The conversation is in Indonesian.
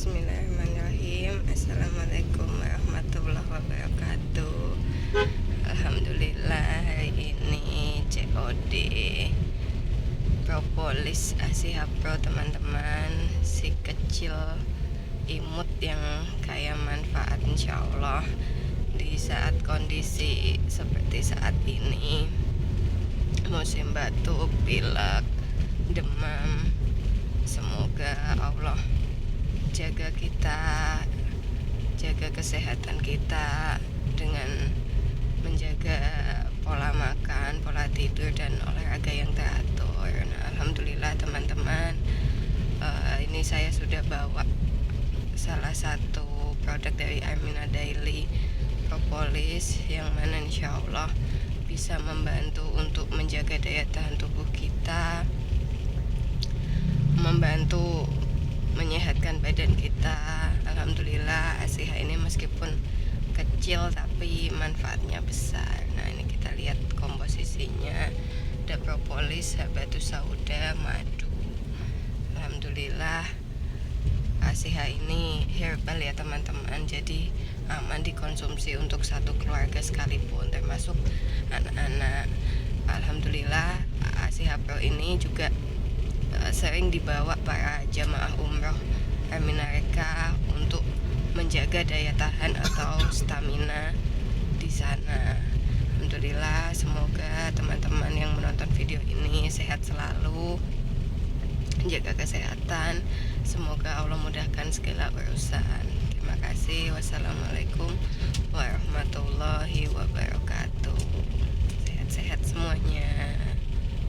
Bismillahirrahmanirrahim. Assalamualaikum warahmatullahi wabarakatuh. Alhamdulillah, hari ini COD propolis Asia Pro, teman-teman. Si kecil imut yang kaya manfaat, insya Allah, di saat kondisi seperti saat ini, musim batuk, pilek, demam. Semoga Allah jaga kita, jaga kesehatan kita dengan menjaga pola makan, pola tidur, dan olahraga yang teratur. Nah, alhamdulillah teman-teman, ini saya sudah bawa salah satu produk dari Armina Daily, propolis, yang mana insya Allah bisa membantu untuk menjaga daya tahan tubuh kita, membantu menyehatkan badan kita. Alhamdulillah, ASIHA ini meskipun kecil tapi manfaatnya besar. Nah, ini kita lihat komposisinya. Ada propolis, habatus sauda, madu. Alhamdulillah, ASIHA ini herbal ya teman-teman, jadi aman dikonsumsi untuk satu keluarga sekalipun, termasuk anak-anak. Alhamdulillah, ASIHA Pro ini juga sering dibawa para jamaah umroh Armina Reka untuk menjaga daya tahan atau stamina di sana. Alhamdulillah, semoga teman-teman yang menonton video ini sehat selalu, jaga kesehatan. Semoga Allah mudahkan segala urusan. Terima kasih. Wassalamualaikum warahmatullahi wabarakatuh. Sehat-sehat semuanya.